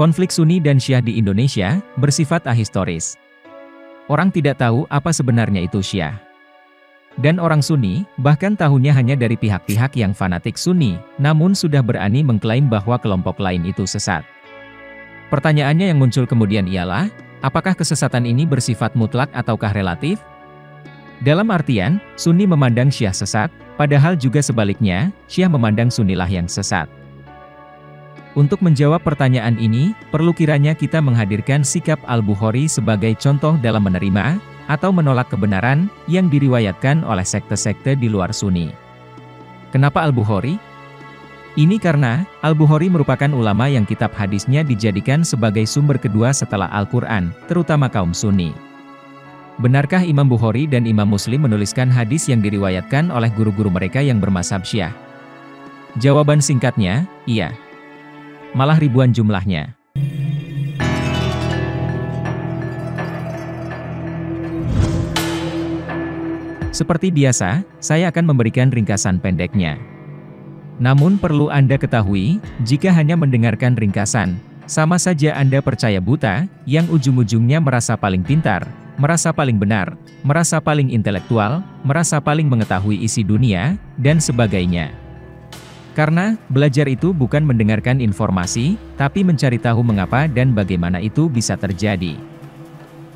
Konflik Sunni dan Syiah di Indonesia bersifat ahistoris. Orang tidak tahu apa sebenarnya itu Syiah. Dan orang Sunni, bahkan tahunya hanya dari pihak-pihak yang fanatik Sunni, namun sudah berani mengklaim bahwa kelompok lain itu sesat. Pertanyaannya yang muncul kemudian ialah, apakah kesesatan ini bersifat mutlak ataukah relatif? Dalam artian, Sunni memandang Syiah sesat, padahal juga sebaliknya, Syiah memandang Sunnilah yang sesat. Untuk menjawab pertanyaan ini, perlu kiranya kita menghadirkan sikap Al-Bukhari sebagai contoh dalam menerima, atau menolak kebenaran, yang diriwayatkan oleh sekte-sekte di luar Sunni. Kenapa Al-Bukhari? Ini karena, Al-Bukhari merupakan ulama yang kitab hadisnya dijadikan sebagai sumber kedua setelah Al-Quran, terutama kaum Sunni. Benarkah Imam Bukhari dan Imam Muslim menuliskan hadis yang diriwayatkan oleh guru-guru mereka yang bermazhab Syiah? Jawaban singkatnya, iya. Malah ribuan jumlahnya. Seperti biasa, saya akan memberikan ringkasan pendeknya. Namun perlu Anda ketahui, jika hanya mendengarkan ringkasan, sama saja Anda percaya buta, yang ujung-ujungnya merasa paling pintar, merasa paling benar, merasa paling intelektual, merasa paling mengetahui isi dunia, dan sebagainya. Karena, belajar itu bukan mendengarkan informasi, tapi mencari tahu mengapa dan bagaimana itu bisa terjadi.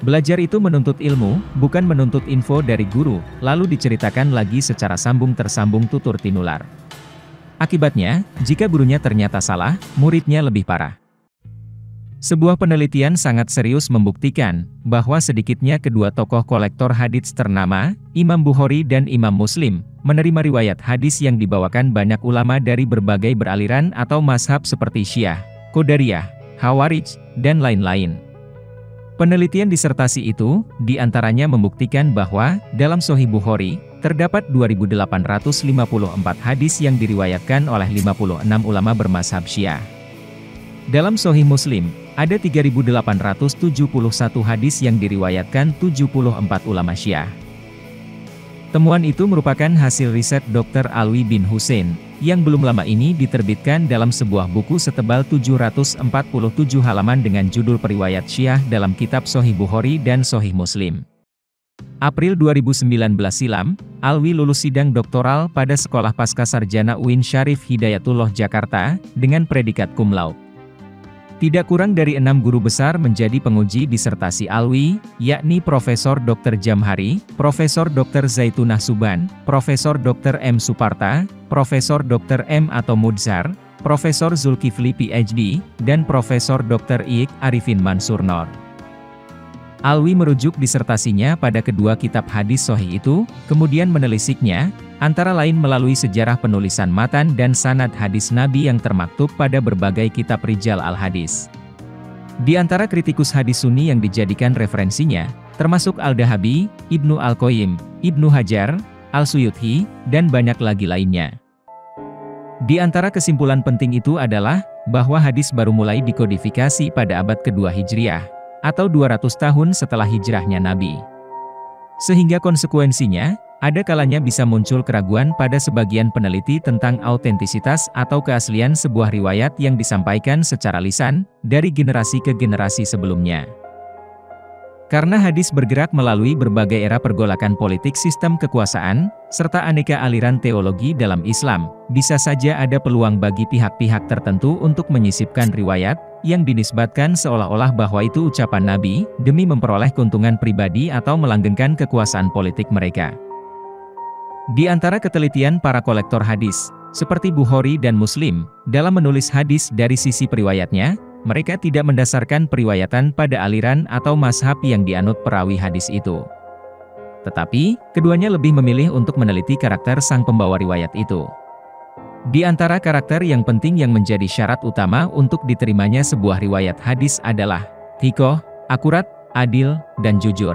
Belajar itu menuntut ilmu, bukan menuntut info dari guru, lalu diceritakan lagi secara sambung-tersambung tutur tinular. Akibatnya, jika gurunya ternyata salah, muridnya lebih parah. Sebuah penelitian sangat serius membuktikan, bahwa sedikitnya kedua tokoh kolektor hadits ternama, Imam Bukhari dan Imam Muslim, menerima riwayat hadis yang dibawakan banyak ulama dari berbagai beraliran atau mazhab seperti Syiah, Qadariyah, Khawarij, dan lain-lain. Penelitian disertasi itu, diantaranya membuktikan bahwa, dalam Sahih Bukhari, terdapat 2.854 hadis yang diriwayatkan oleh 56 ulama bermazhab Syiah. Dalam Sahih Muslim, ada 3.871 hadis yang diriwayatkan 74 ulama Syiah. Temuan itu merupakan hasil riset Dr. Alwi bin Husain, yang belum lama ini diterbitkan dalam sebuah buku setebal 747 halaman dengan judul Periwayat Syiah dalam kitab Sahih Bukhari dan Sahih Muslim. April 2019 silam, Alwi lulus sidang doktoral pada Sekolah Pascasarjana UIN Syarif Hidayatullah Jakarta, dengan predikat cum laude. Tidak kurang dari 6 guru besar menjadi penguji disertasi Alwi, yakni Profesor Dr. Jamhari, Profesor Dr. Zaitunah Suban, Profesor Dr. M. Suparta, Profesor Dr. M. Atau Mudzar, Profesor Zulkifli PhD, dan Profesor Dr. Iik Arifin Mansur Nor. Alwi merujuk disertasinya pada kedua kitab hadis sahih itu, kemudian menelisiknya, antara lain melalui sejarah penulisan matan dan sanad hadis Nabi yang termaktub pada berbagai kitab Rijal al-Hadis. Di antara kritikus hadis Sunni yang dijadikan referensinya, termasuk Al-Dahabi, Ibnu Al-Qayyim, Ibnu Hajar, Al-Suyuti, dan banyak lagi lainnya. Di antara kesimpulan penting itu adalah, bahwa hadis baru mulai dikodifikasi pada abad kedua Hijriah, atau 200 tahun setelah hijrahnya Nabi. Sehingga konsekuensinya, ada kalanya bisa muncul keraguan pada sebagian peneliti tentang autentisitas atau keaslian sebuah riwayat yang disampaikan secara lisan, dari generasi ke generasi sebelumnya. Karena hadis bergerak melalui berbagai era pergolakan politik sistem kekuasaan, serta aneka aliran teologi dalam Islam, bisa saja ada peluang bagi pihak-pihak tertentu untuk menyisipkan riwayat, yang dinisbatkan seolah-olah bahwa itu ucapan Nabi, demi memperoleh keuntungan pribadi atau melanggengkan kekuasaan politik mereka. Di antara ketelitian para kolektor hadis, seperti Bukhari dan Muslim, dalam menulis hadis dari sisi periwayatnya, mereka tidak mendasarkan periwayatan pada aliran atau mazhab yang dianut perawi hadis itu. Tetapi, keduanya lebih memilih untuk meneliti karakter sang pembawa riwayat itu. Di antara karakter yang penting yang menjadi syarat utama untuk diterimanya sebuah riwayat hadis adalah thiqah, akurat, adil, dan jujur.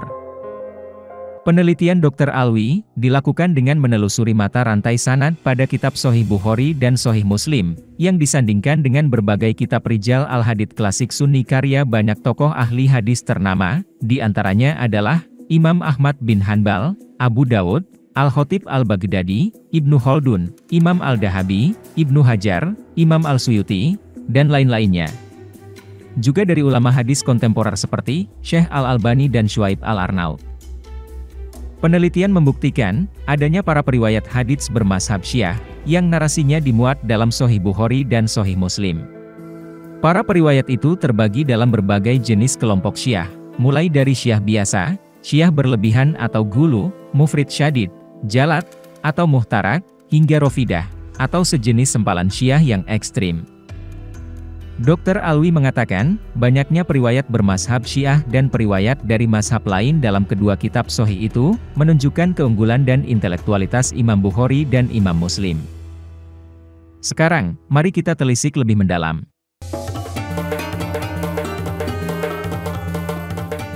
Penelitian Dr. Alwi dilakukan dengan menelusuri mata rantai sanad pada kitab Sahih Bukhari dan Sahih Muslim, yang disandingkan dengan berbagai kitab Rijal al-Hadits klasik Sunni karya banyak tokoh ahli hadis ternama, di antaranya adalah Imam Ahmad bin Hanbal, Abu Dawud, Al-Khatib Al-Baghdadi, Ibnu Khaldun, Imam Al-Dahabi, Ibnu Hajar, Imam Al-Suyuti, dan lain-lainnya. juga dari ulama hadis kontemporer seperti Syekh Al-Albani dan Syuaib Al-Arnaud. Penelitian membuktikan adanya para periwayat hadits bermazhab Syiah yang narasinya dimuat dalam Sahih Bukhari dan Sahih Muslim. Para periwayat itu terbagi dalam berbagai jenis kelompok Syiah, mulai dari Syiah biasa, Syiah berlebihan atau gulu, mufrid syadid, jalat, atau muhtarak, hingga rofidah, atau sejenis sempalan Syiah yang ekstrim. Dr. Alwi mengatakan, banyaknya periwayat bermazhab Syiah dan periwayat dari mazhab lain dalam kedua kitab Sahih itu, menunjukkan keunggulan dan intelektualitas Imam Bukhari dan Imam Muslim. Sekarang, mari kita telisik lebih mendalam.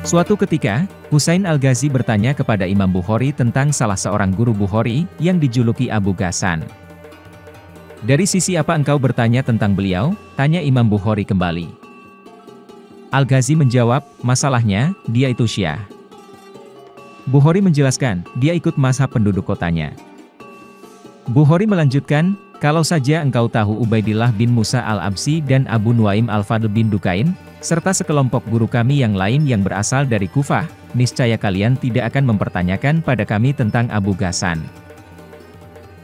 Suatu ketika, Husain Al-Ghazi bertanya kepada Imam Bukhari tentang salah seorang guru Bukhari yang dijuluki Abu Ghassan. "Dari sisi apa engkau bertanya tentang beliau?" tanya Imam Bukhari kembali. Al-Ghazi menjawab, "Masalahnya, dia itu Syiah." Bukhari menjelaskan, dia ikut mazhab penduduk kotanya. Bukhari melanjutkan, "Kalau saja engkau tahu Ubaidillah bin Musa Al-Absi dan Abu Nuaim Al-Fadl bin Dukain, serta sekelompok guru kami yang lain yang berasal dari Kufah, niscaya kalian tidak akan mempertanyakan pada kami tentang Abu Ghassan."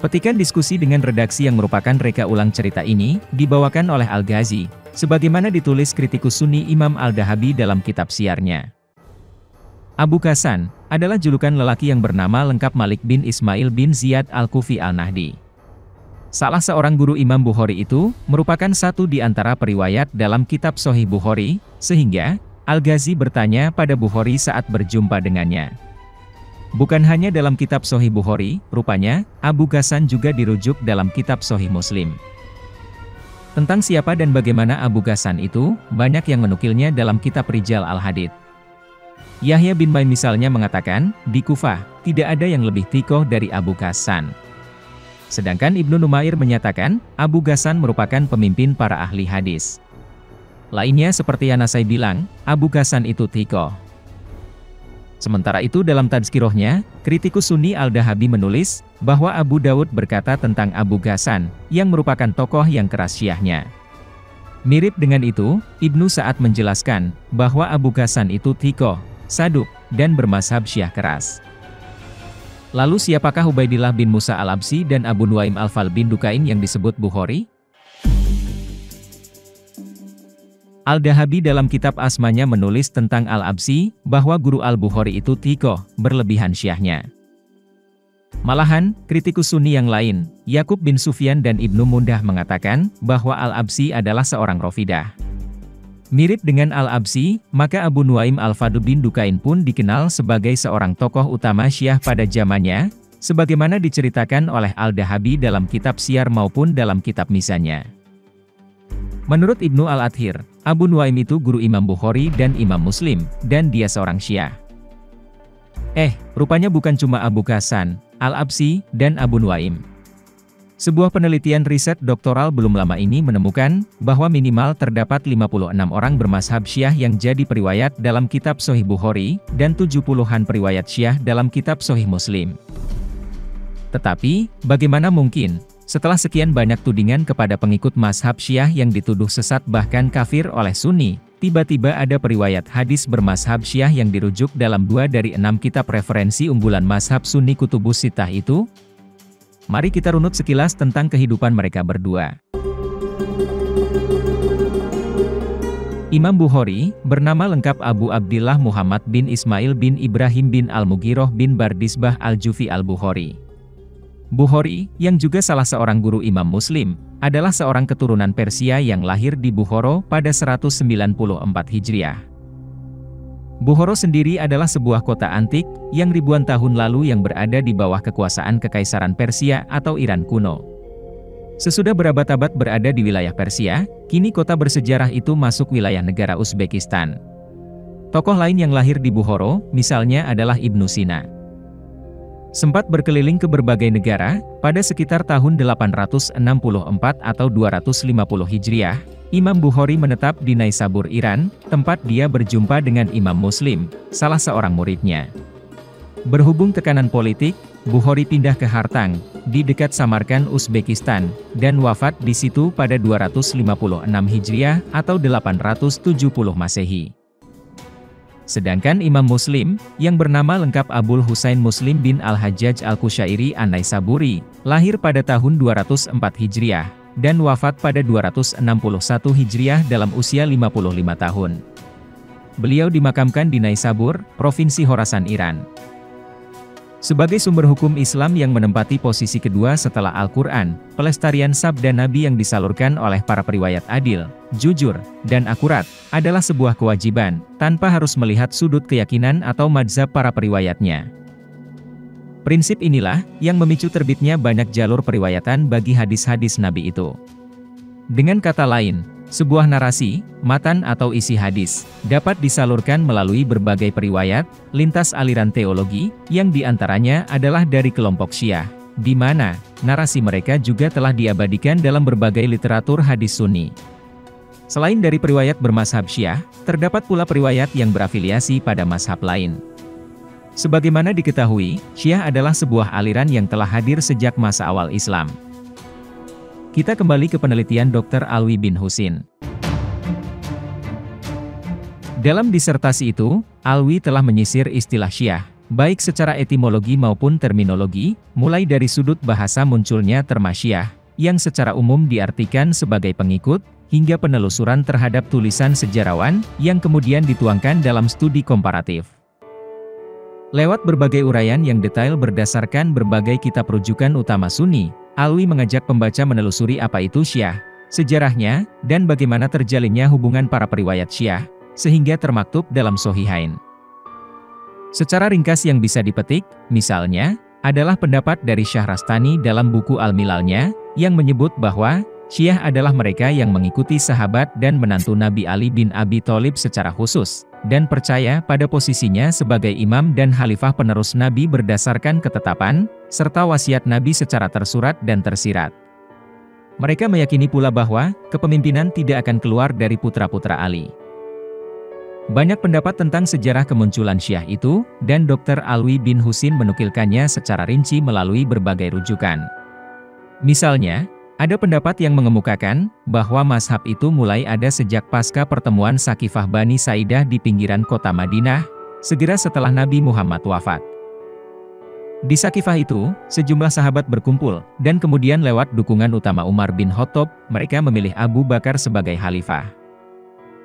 Petikan diskusi dengan redaksi yang merupakan reka ulang cerita ini, dibawakan oleh Al-Ghazi, sebagaimana ditulis kritikus Sunni Imam Al-Dahabi dalam kitab siarnya. Abu Ghassan adalah julukan lelaki yang bernama lengkap Malik bin Ismail bin Ziyad Al-Kufi Al-Nahdi. Salah seorang guru Imam Bukhari itu, merupakan satu di antara periwayat dalam kitab Sahih Bukhari, sehingga Al-Ghazi bertanya pada Bukhari saat berjumpa dengannya. Bukan hanya dalam kitab Sahih Bukhari, rupanya, Abu Ghassan juga dirujuk dalam kitab Sahih Muslim. Tentang siapa dan bagaimana Abu Ghassan itu, banyak yang menukilnya dalam kitab Rijal Al-Hadith. Yahya bin Ma'in misalnya mengatakan, di Kufah, tidak ada yang lebih thikoh dari Abu Ghassan. Sedangkan Ibnu Numair menyatakan, Abu Ghassan merupakan pemimpin para ahli hadis. Lainnya seperti Yanasai bilang, Abu Ghassan itu thikoh. Sementara itu dalam tazkirohnya, kritikus Sunni Al-Dahabi menulis, bahwa Abu Dawud berkata tentang Abu Ghassan, yang merupakan tokoh yang keras Syiahnya. Mirip dengan itu, Ibnu Sa'ad menjelaskan, bahwa Abu Ghassan itu thikoh, saduk, dan bermazhab Syiah keras. Lalu siapakah Ubaidillah bin Musa Al-Absi dan Abu Nuaim Al-Fadl bin Dukain yang disebut Bukhari? Al-Dahabi dalam kitab Asmanya menulis tentang Al-Absi, bahwa guru Al-Bukhari itu thikoh, berlebihan Syiahnya. Malahan, kritikus Sunni yang lain, Yakub bin Sufyan dan Ibnu Mundah mengatakan, bahwa Al-Absi adalah seorang rofidah. Mirip dengan Al-Absi, maka Abu Nuaim Al-Fadl bin Dukain pun dikenal sebagai seorang tokoh utama Syiah pada zamannya, sebagaimana diceritakan oleh Al-Dahabi dalam kitab Syiar maupun dalam kitab Mizannya. Menurut Ibnu Al-Athir, Abu Nuaim itu guru Imam Bukhari dan Imam Muslim, dan dia seorang Syiah. Rupanya bukan cuma Abu Ghassan, Al-Absi, dan Abu Nuaim. Sebuah penelitian riset doktoral belum lama ini menemukan, bahwa minimal terdapat 56 orang bermazhab Syiah yang jadi periwayat dalam kitab Sahih Bukhari, dan 70-an periwayat Syiah dalam kitab Sahih Muslim. Tetapi, bagaimana mungkin, setelah sekian banyak tudingan kepada pengikut mazhab Syiah yang dituduh sesat bahkan kafir oleh Sunni, tiba-tiba ada periwayat hadis bermazhab Syiah yang dirujuk dalam 2 dari 6 kitab referensi unggulan mazhab Sunni Kutubus Sittah itu? Mari kita runut sekilas tentang kehidupan mereka berdua. Imam Bukhari, bernama lengkap Abu Abdillah Muhammad bin Ismail bin Ibrahim bin Al-Mughiroh bin Bardisbah Al-Jufi Al-Bukhari. Bukhari, yang juga salah seorang guru Imam Muslim, adalah seorang keturunan Persia yang lahir di Bukhara pada 194 Hijriah. Bukhara sendiri adalah sebuah kota antik, yang ribuan tahun lalu yang berada di bawah kekuasaan Kekaisaran Persia atau Iran kuno. Sesudah berabad-abad berada di wilayah Persia, kini kota bersejarah itu masuk wilayah negara Uzbekistan. Tokoh lain yang lahir di Bukhara, misalnya adalah Ibnu Sina. Sempat berkeliling ke berbagai negara, pada sekitar tahun 864 atau 250 Hijriah, Imam Bukhari menetap di Naisabur, Iran, tempat dia berjumpa dengan Imam Muslim, salah seorang muridnya. Berhubung tekanan politik, Bukhari pindah ke Hartang, di dekat Samarkand, Uzbekistan, dan wafat di situ pada 256 Hijriah atau 870 Masehi. Sedangkan Imam Muslim, yang bernama lengkap Abul Husain Muslim bin Al-Hajjaj Al-Qushairi An-Naisaburi, lahir pada tahun 204 Hijriah, dan wafat pada 261 Hijriah dalam usia 55 tahun. Beliau dimakamkan di Naisabur, Provinsi Khorasan, Iran. Sebagai sumber hukum Islam yang menempati posisi kedua setelah Al-Quran, pelestarian sabda Nabi yang disalurkan oleh para periwayat adil, jujur, dan akurat, adalah sebuah kewajiban, tanpa harus melihat sudut keyakinan atau madzhab para periwayatnya. Prinsip inilah, yang memicu terbitnya banyak jalur periwayatan bagi hadis-hadis Nabi itu. Dengan kata lain, sebuah narasi, matan atau isi hadis, dapat disalurkan melalui berbagai periwayat, lintas aliran teologi, yang diantaranya adalah dari kelompok Syiah, di mana narasi mereka juga telah diabadikan dalam berbagai literatur hadis Sunni. Selain dari periwayat bermazhab Syiah, terdapat pula periwayat yang berafiliasi pada mazhab lain. Sebagaimana diketahui, Syiah adalah sebuah aliran yang telah hadir sejak masa awal Islam. Kita kembali ke penelitian Dr. Alwi bin Husin. Dalam disertasi itu, Alwi telah menyisir istilah Syiah, baik secara etimologi maupun terminologi, mulai dari sudut bahasa munculnya terma Syiah, yang secara umum diartikan sebagai pengikut, hingga penelusuran terhadap tulisan sejarawan, yang kemudian dituangkan dalam studi komparatif. Lewat berbagai uraian yang detail berdasarkan berbagai kitab rujukan utama Sunni, Alwi mengajak pembaca menelusuri apa itu Syiah, sejarahnya, dan bagaimana terjalinnya hubungan para periwayat Syiah, sehingga termaktub dalam Shohihain. Secara ringkas yang bisa dipetik, misalnya, adalah pendapat dari Syahrastani dalam buku Al-Milalnya, yang menyebut bahwa Syiah adalah mereka yang mengikuti sahabat dan menantu Nabi Ali bin Abi Thalib secara khusus, dan percaya pada posisinya sebagai imam dan khalifah penerus Nabi berdasarkan ketetapan, serta wasiat Nabi secara tersurat dan tersirat. Mereka meyakini pula bahwa kepemimpinan tidak akan keluar dari putra-putra Ali. Banyak pendapat tentang sejarah kemunculan Syiah itu, dan Dr. Alwi bin Husin menukilkannya secara rinci melalui berbagai rujukan. Misalnya, ada pendapat yang mengemukakan bahwa mazhab itu mulai ada sejak pasca pertemuan Sakifah Bani Saidah di pinggiran kota Madinah, segera setelah Nabi Muhammad wafat. Di Sakifah itu, sejumlah sahabat berkumpul, dan kemudian lewat dukungan utama Umar bin Khattab, mereka memilih Abu Bakar sebagai khalifah.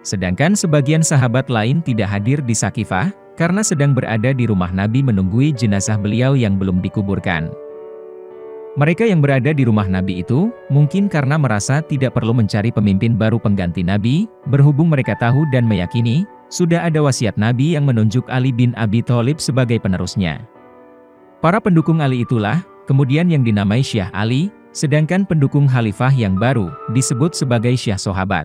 Sedangkan sebagian sahabat lain tidak hadir di Sakifah, karena sedang berada di rumah Nabi menunggui jenazah beliau yang belum dikuburkan. Mereka yang berada di rumah Nabi itu, mungkin karena merasa tidak perlu mencari pemimpin baru pengganti Nabi, berhubung mereka tahu dan meyakini, sudah ada wasiat Nabi yang menunjuk Ali bin Abi Thalib sebagai penerusnya. Para pendukung Ali itulah, kemudian yang dinamai Syiah Ali, sedangkan pendukung khalifah yang baru, disebut sebagai Syiah Sahabat.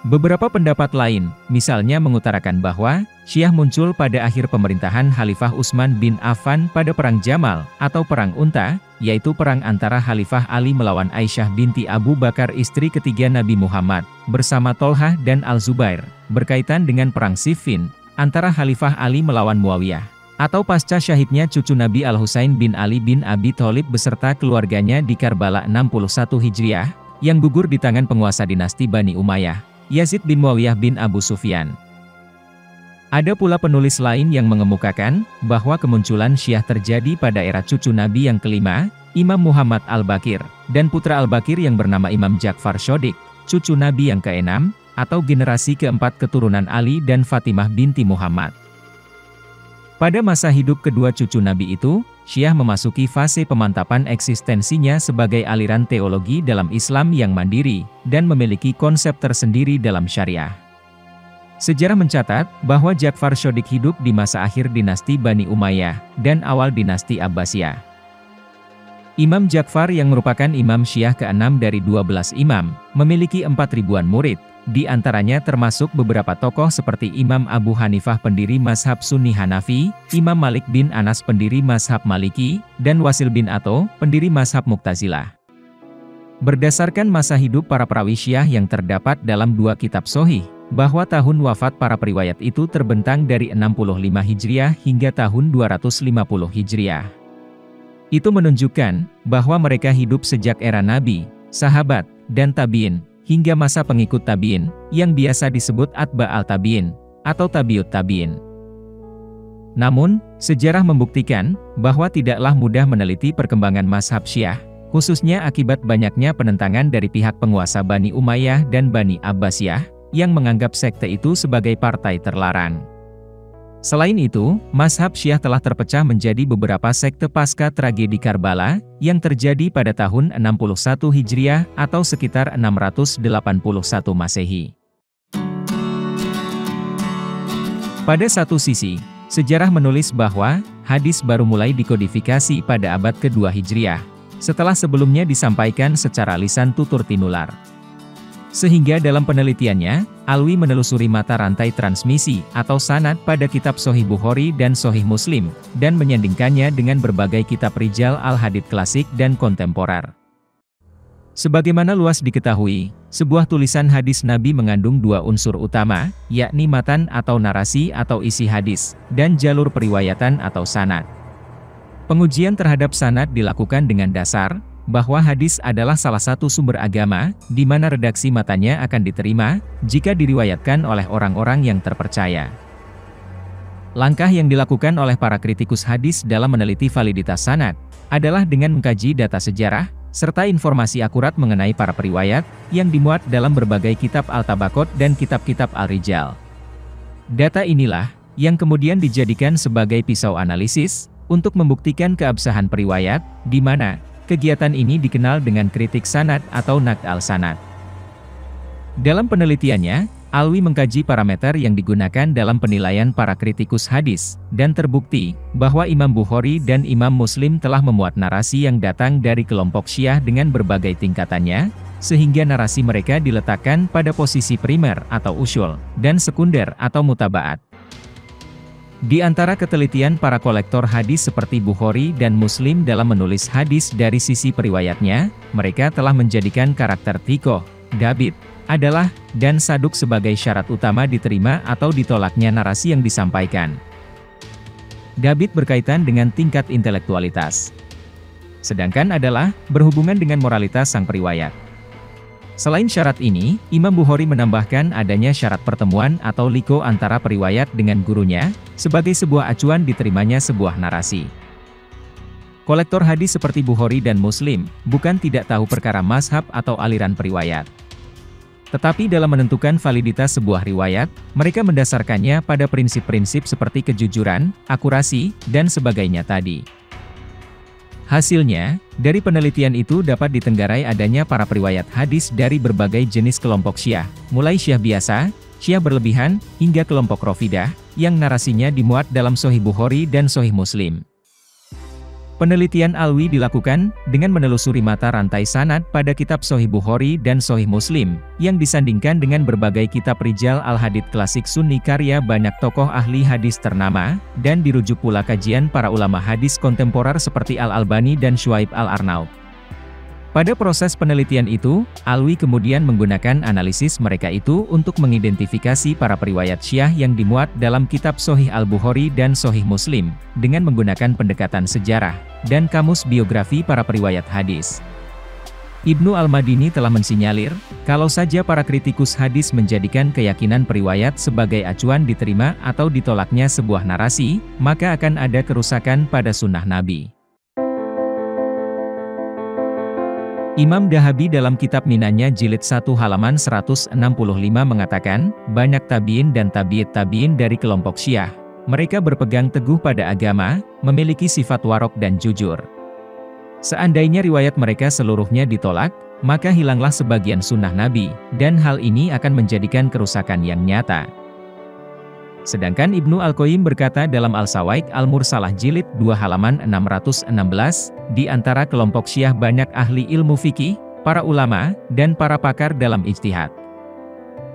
Beberapa pendapat lain, misalnya mengutarakan bahwa Syiah muncul pada akhir pemerintahan Khalifah Utsman bin Affan pada Perang Jamal, atau Perang Unta, yaitu perang antara Khalifah Ali melawan Aisyah binti Abu Bakar istri ketiga Nabi Muhammad, bersama Tolhah dan Al-Zubair, berkaitan dengan Perang Siffin, antara Khalifah Ali melawan Muawiyah, atau pasca syahidnya cucu Nabi Al-Husain bin Ali bin Abi Thalib beserta keluarganya di Karbala 61 Hijriah, yang gugur di tangan penguasa dinasti Bani Umayyah, Yazid bin Muawiyah bin Abu Sufyan. Ada pula penulis lain yang mengemukakan bahwa kemunculan Syiah terjadi pada era cucu Nabi yang kelima, Imam Muhammad Al-Baqir, dan putra Al-Baqir yang bernama Imam Ja'far Shodiq, cucu Nabi yang keenam, atau generasi keempat keturunan Ali dan Fatimah binti Muhammad. Pada masa hidup kedua cucu Nabi itu, Syiah memasuki fase pemantapan eksistensinya sebagai aliran teologi dalam Islam yang mandiri, dan memiliki konsep tersendiri dalam syariah. Sejarah mencatat bahwa Ja'far Shodiq hidup di masa akhir dinasti Bani Umayyah, dan awal dinasti Abbasiyah. Imam Ja'far yang merupakan imam Syiah ke-6 dari 12 imam, memiliki 4.000-an murid, di antaranya termasuk beberapa tokoh seperti Imam Abu Hanifah pendiri mazhab Sunni Hanafi, Imam Malik bin Anas pendiri mazhab Maliki, dan Wasil bin Atho, pendiri mazhab Mu'tazilah. Berdasarkan masa hidup para perawi Syiah yang terdapat dalam dua kitab Sahih, bahwa tahun wafat para periwayat itu terbentang dari 65 Hijriah hingga tahun 250 Hijriah. Itu menunjukkan bahwa mereka hidup sejak era Nabi, sahabat, dan tabi'in, hingga masa pengikut tabi'in, yang biasa disebut atba al-tabi'in, atau tabiut tabi'in. Namun, sejarah membuktikan bahwa tidaklah mudah meneliti perkembangan mazhab Syiah, khususnya akibat banyaknya penentangan dari pihak penguasa Bani Umayyah dan Bani Abbasiyah, yang menganggap sekte itu sebagai partai terlarang. Selain itu, mazhab Syiah telah terpecah menjadi beberapa sekte pasca tragedi Karbala, yang terjadi pada tahun 61 Hijriah atau sekitar 681 Masehi. Pada satu sisi, sejarah menulis bahwa hadis baru mulai dikodifikasi pada abad kedua Hijriah, setelah sebelumnya disampaikan secara lisan tutur tinular. Sehingga dalam penelitiannya, Alwi menelusuri mata rantai transmisi atau sanad pada kitab Sahih Bukhari dan Sahih Muslim, dan menyandingkannya dengan berbagai kitab rijal al-hadits klasik dan kontemporer. Sebagaimana luas diketahui, sebuah tulisan hadis Nabi mengandung dua unsur utama, yakni matan atau narasi atau isi hadis, dan jalur periwayatan atau sanad. Pengujian terhadap sanad dilakukan dengan dasar bahwa hadis adalah salah satu sumber agama, di mana redaksi matanya akan diterima, jika diriwayatkan oleh orang-orang yang terpercaya. Langkah yang dilakukan oleh para kritikus hadis dalam meneliti validitas sanad, adalah dengan mengkaji data sejarah, serta informasi akurat mengenai para periwayat, yang dimuat dalam berbagai kitab Al-Tabaqat dan kitab-kitab Al-Rijal. Data inilah, yang kemudian dijadikan sebagai pisau analisis, untuk membuktikan keabsahan periwayat, di mana kegiatan ini dikenal dengan kritik sanad atau naqd al-sanad. Dalam penelitiannya, Alwi mengkaji parameter yang digunakan dalam penilaian para kritikus hadis, dan terbukti bahwa Imam Bukhari dan Imam Muslim telah memuat narasi yang datang dari kelompok Syiah dengan berbagai tingkatannya, sehingga narasi mereka diletakkan pada posisi primer atau usul, dan sekunder atau mutabaat. Di antara ketelitian para kolektor hadis seperti Bukhari dan Muslim dalam menulis hadis dari sisi periwayatnya, mereka telah menjadikan karakter Thiqah, Dabit, adalah, dan Saduk sebagai syarat utama diterima atau ditolaknya narasi yang disampaikan. Dabit berkaitan dengan tingkat intelektualitas. Sedangkan adalah, berhubungan dengan moralitas sang periwayat. Selain syarat ini, Imam Bukhari menambahkan adanya syarat pertemuan atau liko antara periwayat dengan gurunya, sebagai sebuah acuan diterimanya sebuah narasi. Kolektor hadis seperti Bukhari dan Muslim, bukan tidak tahu perkara mazhab atau aliran periwayat. Tetapi dalam menentukan validitas sebuah riwayat, mereka mendasarkannya pada prinsip-prinsip seperti kejujuran, akurasi, dan sebagainya tadi. Hasilnya, dari penelitian itu dapat ditenggarai adanya para periwayat hadis dari berbagai jenis kelompok Syiah, mulai Syiah biasa, Syiah berlebihan, hingga kelompok Rafidah, yang narasinya dimuat dalam Sahih Bukhari dan Sahih Muslim. Penelitian Alwi dilakukan dengan menelusuri mata rantai sanad pada kitab Sahih Bukhari dan Sahih Muslim, yang disandingkan dengan berbagai kitab rijal al-hadits klasik Sunni karya banyak tokoh ahli hadis ternama, dan dirujuk pula kajian para ulama hadis kontemporer seperti Al-Albani dan Syuaib Al-Arnaud. Pada proses penelitian itu, Alwi kemudian menggunakan analisis mereka itu untuk mengidentifikasi para periwayat Syiah yang dimuat dalam kitab Sahih Al-Bukhari dan Sahih Muslim, dengan menggunakan pendekatan sejarah, dan kamus biografi para periwayat hadis. Ibnu Al-Madini telah mensinyalir, kalau saja para kritikus hadis menjadikan keyakinan periwayat sebagai acuan diterima atau ditolaknya sebuah narasi, maka akan ada kerusakan pada sunnah Nabi. Imam Dahabi dalam kitab Minanya jilid 1 halaman 165 mengatakan, banyak tabi'in dan tabi'it tabi'in dari kelompok Syiah. Mereka berpegang teguh pada agama, memiliki sifat warok dan jujur. Seandainya riwayat mereka seluruhnya ditolak, maka hilanglah sebagian sunnah Nabi, dan hal ini akan menjadikan kerusakan yang nyata. Sedangkan Ibnu Al-Qayyim berkata dalam Al-Sawaik Al-Mursalah jilid 2 halaman 616, di antara kelompok Syiah banyak ahli ilmu fikih, para ulama, dan para pakar dalam ijtihad.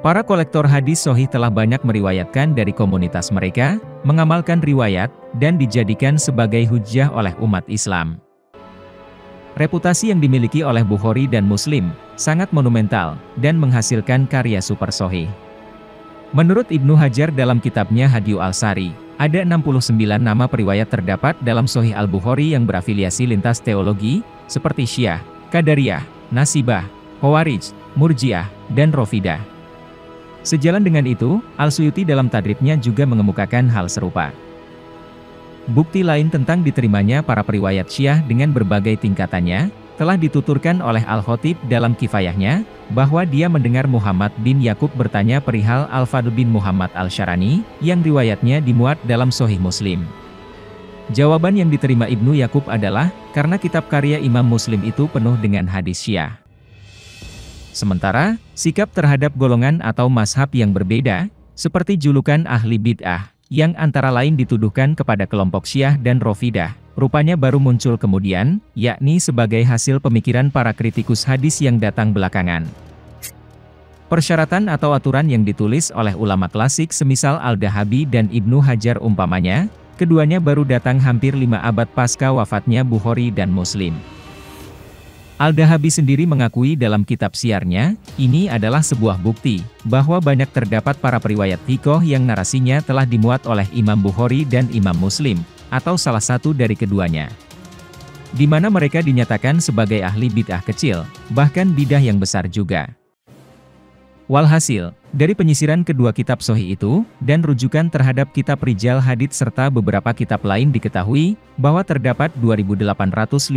Para kolektor hadis sahih telah banyak meriwayatkan dari komunitas mereka, mengamalkan riwayat, dan dijadikan sebagai hujjah oleh umat Islam. Reputasi yang dimiliki oleh Bukhari dan Muslim, sangat monumental, dan menghasilkan karya super sahih. Menurut Ibnu Hajar dalam kitabnya Hadyu Al-Sari, ada 69 nama periwayat terdapat dalam Sahih Al-Bukhari yang berafiliasi lintas teologi, seperti Syiah, Qadariyah, Nasibah, Khawarij, Murji'ah, dan Rafidah. Sejalan dengan itu, Al-Suyuti dalam tadribnya juga mengemukakan hal serupa. Bukti lain tentang diterimanya para periwayat Syiah dengan berbagai tingkatannya, telah dituturkan oleh Al-Khatib dalam Kifayahnya, bahwa dia mendengar Muhammad bin Yakub bertanya perihal Al-Fadl bin Muhammad Al-Syarani, yang riwayatnya dimuat dalam Sahih Muslim. Jawaban yang diterima Ibnu Yakub adalah, karena kitab karya Imam Muslim itu penuh dengan hadis Syiah. Sementara, sikap terhadap golongan atau mazhab yang berbeda, seperti julukan ahli bid'ah, yang antara lain dituduhkan kepada kelompok Syiah dan Rafidah, rupanya baru muncul kemudian, yakni sebagai hasil pemikiran para kritikus hadis yang datang belakangan. Persyaratan atau aturan yang ditulis oleh ulama klasik semisal Al-Dahabi dan Ibnu Hajar umpamanya, keduanya baru datang hampir 5 abad pasca wafatnya Bukhari dan Muslim. Al-Dahabi sendiri mengakui dalam kitab siarnya, ini adalah sebuah bukti, bahwa banyak terdapat para periwayat thiqah yang narasinya telah dimuat oleh Imam Bukhari dan Imam Muslim, atau salah satu dari keduanya. Di mana mereka dinyatakan sebagai ahli bid'ah kecil, bahkan bidah yang besar juga. Walhasil, dari penyisiran kedua kitab Sahih itu, dan rujukan terhadap kitab Rijal Hadits serta beberapa kitab lain diketahui, bahwa terdapat 2.854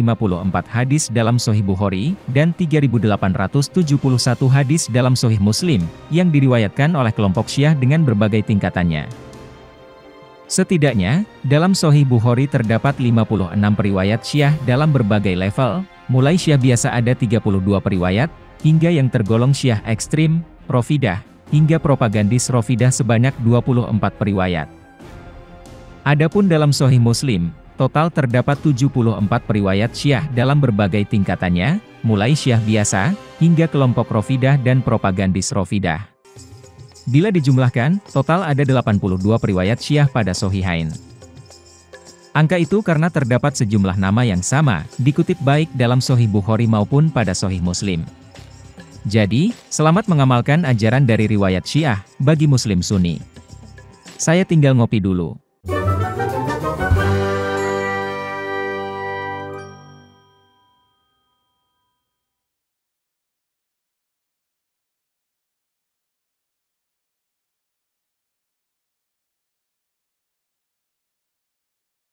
hadis dalam Sahih Bukhari, dan 3.871 hadis dalam Sahih Muslim, yang diriwayatkan oleh kelompok Syiah dengan berbagai tingkatannya. Setidaknya, dalam Sahih Bukhari terdapat 56 periwayat Syiah dalam berbagai level, mulai Syiah biasa ada 32 periwayat, hingga yang tergolong Syiah ekstrim, Rafidah, hingga propagandis Rafidah sebanyak 24 periwayat. Adapun dalam Sahih Muslim, total terdapat 74 periwayat Syiah dalam berbagai tingkatannya, mulai Syiah biasa, hingga kelompok Rafidah dan propagandis Rafidah. Bila dijumlahkan, total ada 82 periwayat Syiah pada Sahihain. Angka itu karena terdapat sejumlah nama yang sama, dikutip baik dalam Sahih Bukhari maupun pada Sahih Muslim. Jadi, selamat mengamalkan ajaran dari riwayat Syiah, bagi Muslim Sunni. Saya tinggal ngopi dulu.